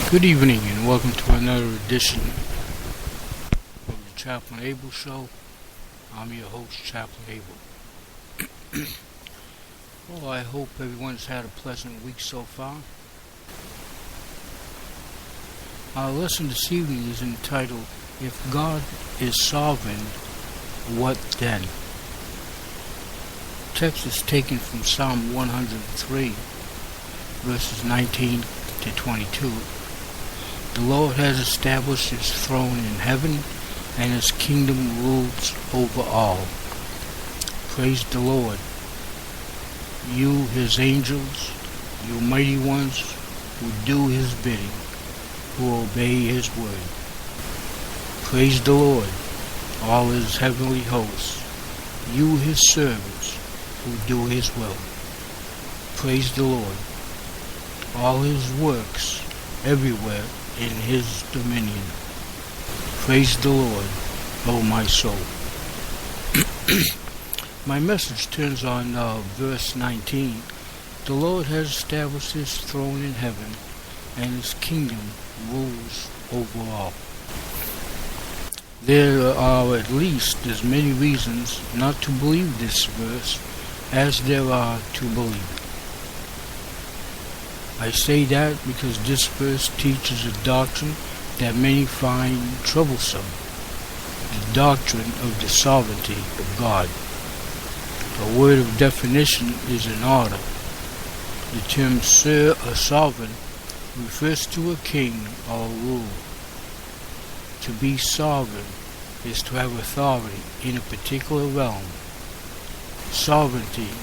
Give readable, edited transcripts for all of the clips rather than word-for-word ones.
Good evening and welcome to another edition of the Chaplain Abel Show. I'm your host, Chaplain Abel. Well, I hope everyone's had a pleasant week so far. Our lesson this evening is entitled, If God is Sovereign, What Then? The text is taken from Psalm 103, verses 19 to 22. The Lord has established his throne in heaven, and his kingdom rules over all. Praise the Lord. You, his angels, you mighty ones who do his bidding, who obey his word. Praise the Lord, all his heavenly hosts, you, his servants, who do his will. Praise the Lord, all his works everywhere in his dominion. Praise the Lord, O my soul. My message turns on verse 19. The Lord has established his throne in heaven, and his kingdom rules over all. There are at least as many reasons not to believe this verse as there are to believe. I say that because this verse teaches a doctrine that many find troublesome, the doctrine of the sovereignty of God. A word of definition is in order. The term "Sir" or sovereign refers to a king or ruler. To be sovereign is to have authority in a particular realm. Sovereignty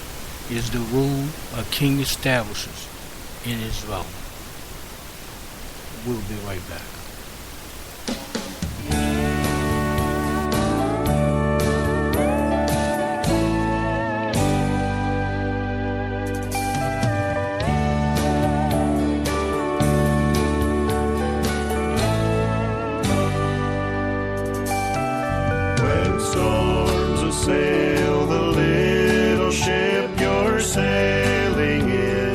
is the rule a king establishes in his realm. We'll be right back. When storms assail the little ship you're sailing in,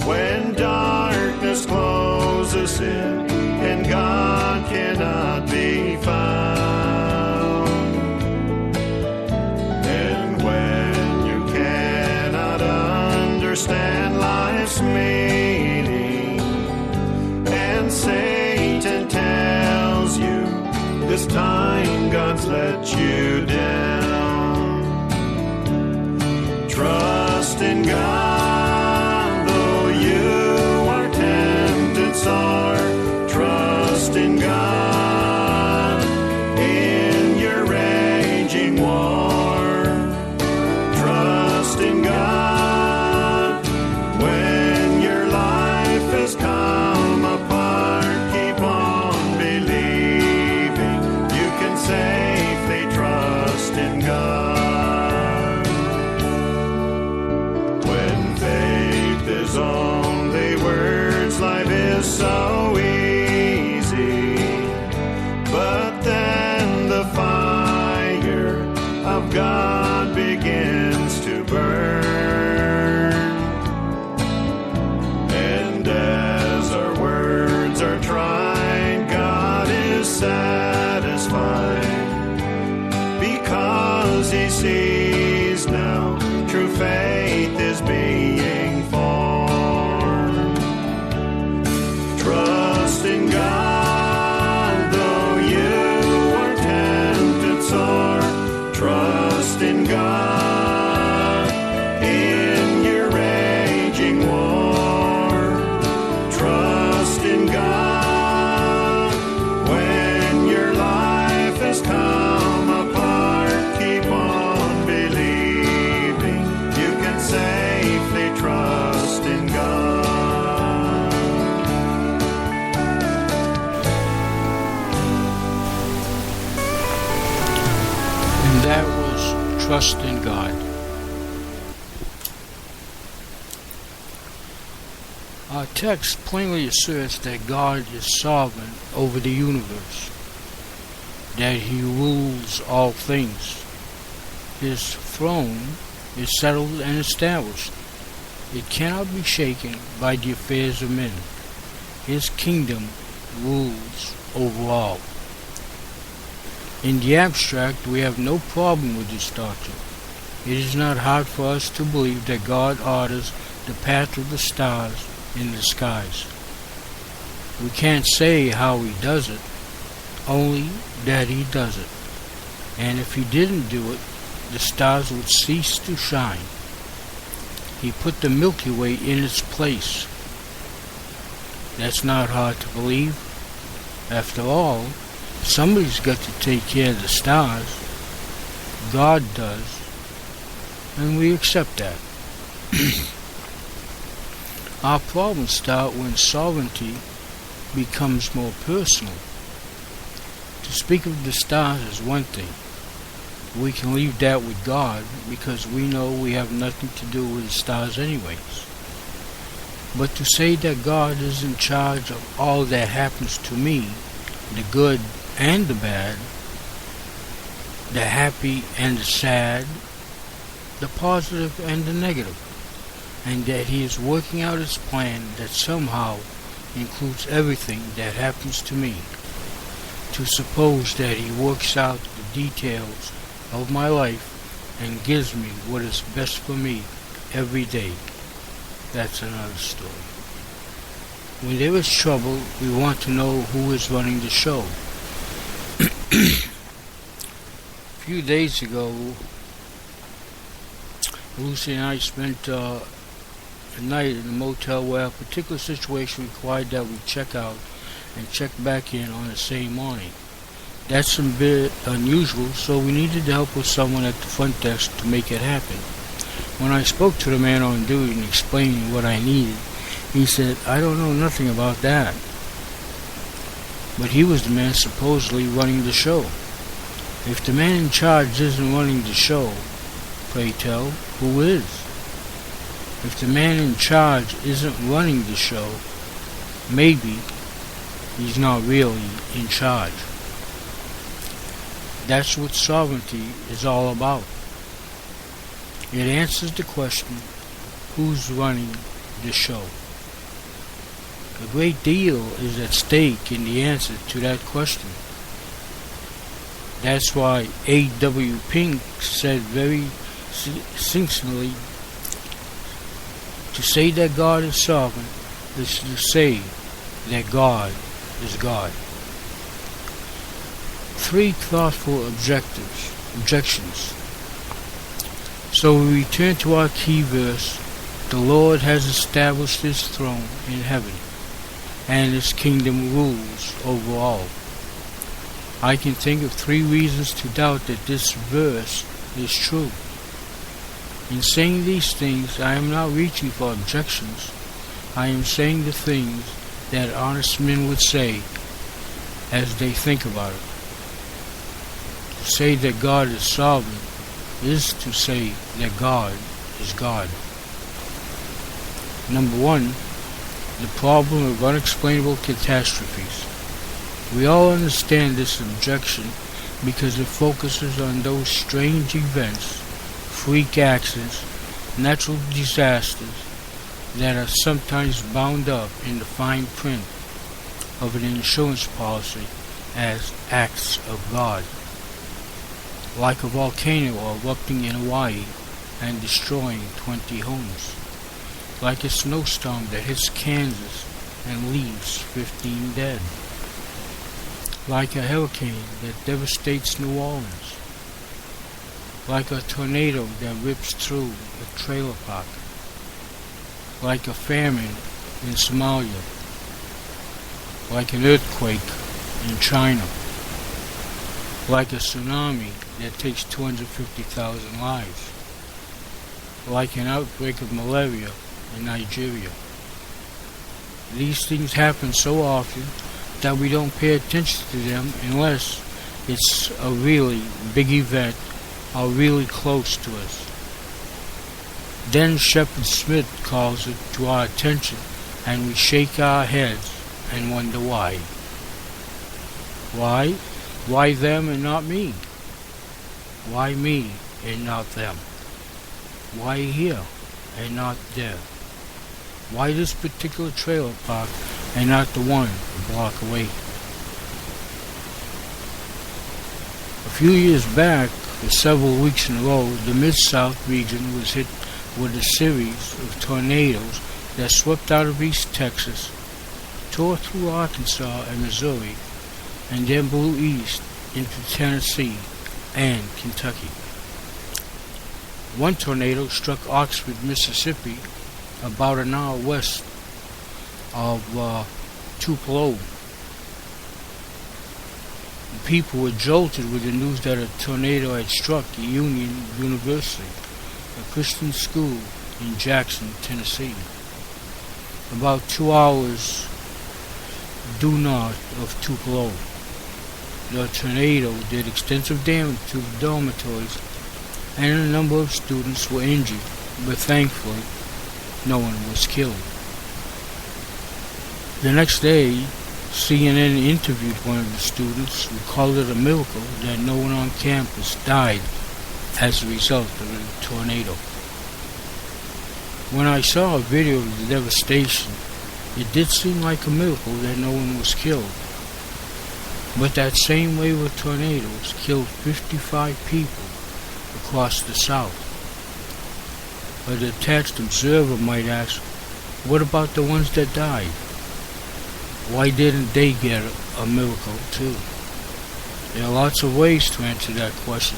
when darkness closes in and God cannot be found, and when you cannot understand life's meaning, and Satan tells you this time God's let you down, trust in God, though you are tempted sore. Trust in God in your raging war. Trust in God when your life has come apart. Keep on believing. You can safely trust in God. When faith is only words, life is so easy. But then the fire of God begins to burn. And as our words are tried, God is satisfied, because he sees now true faith is being formed. Trust in God, though you are tempted sore. Trust in God in your raging war. Trust in God when your life has come apart. Keep on believing. You can safely trust in God. And that was trust in God. Our text plainly asserts that God is sovereign over the universe, that he rules all things. His throne is settled and established. It cannot be shaken by the affairs of men. His kingdom rules over all. In the abstract, we have no problem with this doctrine. It is not hard for us to believe that God orders the path of the stars in the skies. We can't say how He does it, only that He does it. And if He didn't do it, the stars would cease to shine. He put the Milky Way in its place. That's not hard to believe. After all, somebody's got to take care of the stars. God does. And we accept that. Our problems start when sovereignty becomes more personal. To speak of the stars is one thing. We can leave that with God because we know we have nothing to do with the stars anyways. But to say that God is in charge of all that happens to me, the good and the bad, the happy and the sad, the positive and the negative, and that He is working out His plan that somehow includes everything that happens to me. To suppose that He works out the details of my life and gives me what is best for me every day, that's another story. When there is trouble, we want to know who is running the show. A few days ago, Lucy and I spent a night in a motel where a particular situation required that we check out and check back in on the same morning. That's a bit unusual, so we needed the help of someone at the front desk to make it happen. When I spoke to the man on duty and explained what I needed, he said, "I don't know nothing about that." But he was the man supposedly running the show. If the man in charge isn't running the show, pray tell, who is? If the man in charge isn't running the show, maybe he's not really in charge. That's what sovereignty is all about. It answers the question, who's running the show? A great deal is at stake in the answer to that question. That's why A.W. Pink said very succinctly, to say that God is sovereign is to say that God is God. 3 thoughtful objections. So we return to our key verse. The Lord has established His throne in heaven, and His kingdom rules over all. I can think of 3 reasons to doubt that this verse is true. In saying these things, I am not reaching for objections. I am saying the things that honest men would say as they think about it. To say that God is sovereign is to say that God is God. Number 1, the problem of unexplainable catastrophes. We all understand this objection because it focuses on those strange events, freak accidents, natural disasters that are sometimes bound up in the fine print of an insurance policy as acts of God. Like a volcano erupting in Hawaii and destroying 20 homes. Like a snowstorm that hits Kansas and leaves 15 dead. Like a hurricane that devastates New Orleans. Like a tornado that rips through a trailer park. Like a famine in Somalia. Like an earthquake in China. Like a tsunami that takes 250,000 lives. Like an outbreak of malaria in Nigeria. These things happen so often that we don't pay attention to them unless it's a really big event or really close to us. Then Shepard Smith calls it to our attention and we shake our heads and wonder why. Why? Why them and not me? Why me and not them? Why here and not there? Why this particular trailer park and not the one a block away. A few years back, for several weeks in a row, the Mid-South region was hit with a series of tornadoes that swept out of East Texas, tore through Arkansas and Missouri, and then blew east into Tennessee and Kentucky. One tornado struck Oxford, Mississippi, about an hour west of Tupelo. People were jolted with the news that a tornado had struck Union University, a Christian school in Jackson, Tennessee, about 2 hours due north of Tupelo. The tornado did extensive damage to the dormitories, and a number of students were injured, but thankfully no one was killed. The next day, CNN interviewed one of the students who called it a miracle that no one on campus died as a result of the tornado. When I saw a video of the devastation, it did seem like a miracle that no one was killed. But that same wave of tornadoes killed 55 people across the South. A detached observer might ask, what about the ones that died? Why didn't they get a miracle too? There are lots of ways to answer that question,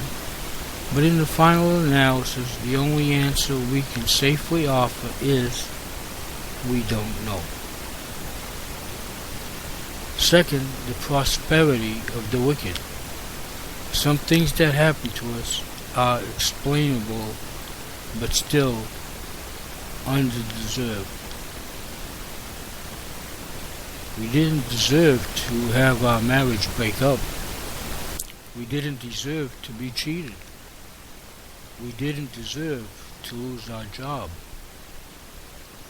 but in the final analysis, the only answer we can safely offer is, we don't know. Second, the prosperity of the wicked. Some things that happen to us are explainable, but still undeserved. We didn't deserve to have our marriage break up. We didn't deserve to be cheated. We didn't deserve to lose our job.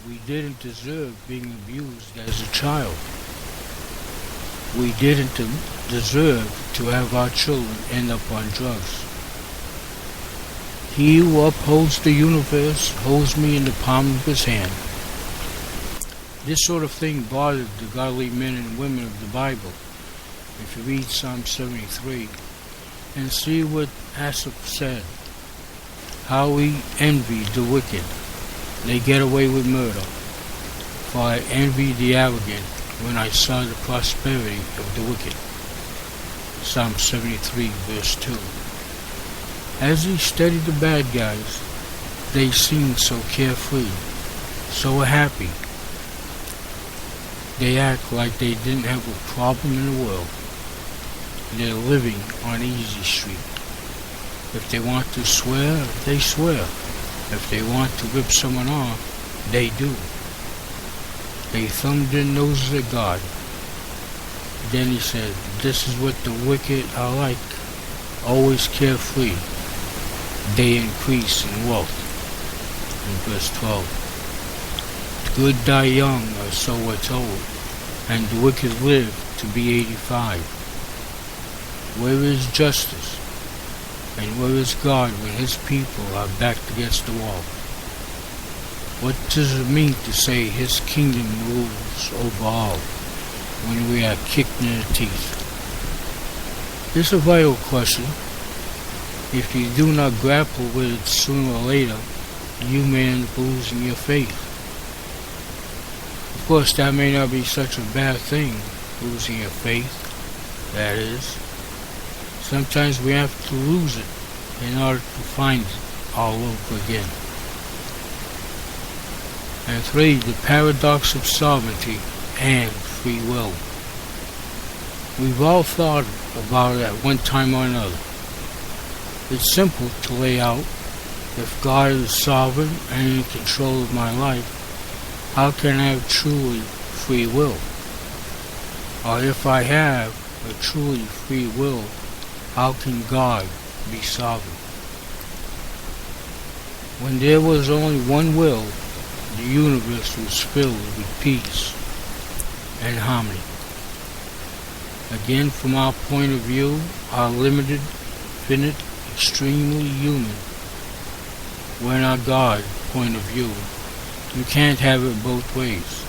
We didn't deserve being abused as a child. We didn't deserve to have our children end up on drugs. He who upholds the universe holds me in the palm of his hand. This sort of thing bothered the godly men and women of the Bible. If you read Psalm 73 and see what Asaph said, how he envied the wicked. They get away with murder. For I envied the arrogant when I saw the prosperity of the wicked. Psalm 73 verse 2. As he studied the bad guys, they seemed so carefree, so happy. They act like they didn't have a problem in the world. They're living on Easy Street. If they want to swear, they swear. If they want to rip someone off, they do. They thumbed their noses at God. Then he said, this is what the wicked are like, always carefree. They increase in wealth. In verse 12. The good die young, or so we're told, and the wicked live to be 85. Where is justice? And where is God when his people are backed against the wall? What does it mean to say his kingdom rules over all when we are kicked in the teeth? This is a vital question. If you do not grapple with it sooner or later, you may end up losing your faith. Of course, that may not be such a bad thing, losing your faith, that is. Sometimes we have to lose it in order to find it all over again. And 3, the paradox of sovereignty and free will. We've all thought about it at one time or another. It's simple to lay out. If God is sovereign and in control of my life, how can I have truly free will? Or if I have a truly free will, how can God be sovereign? When there was only one will, the universe was filled with peace and harmony. Again, from our point of view, our limited, finite, extremely human, when our God point of view, you can't have it both ways.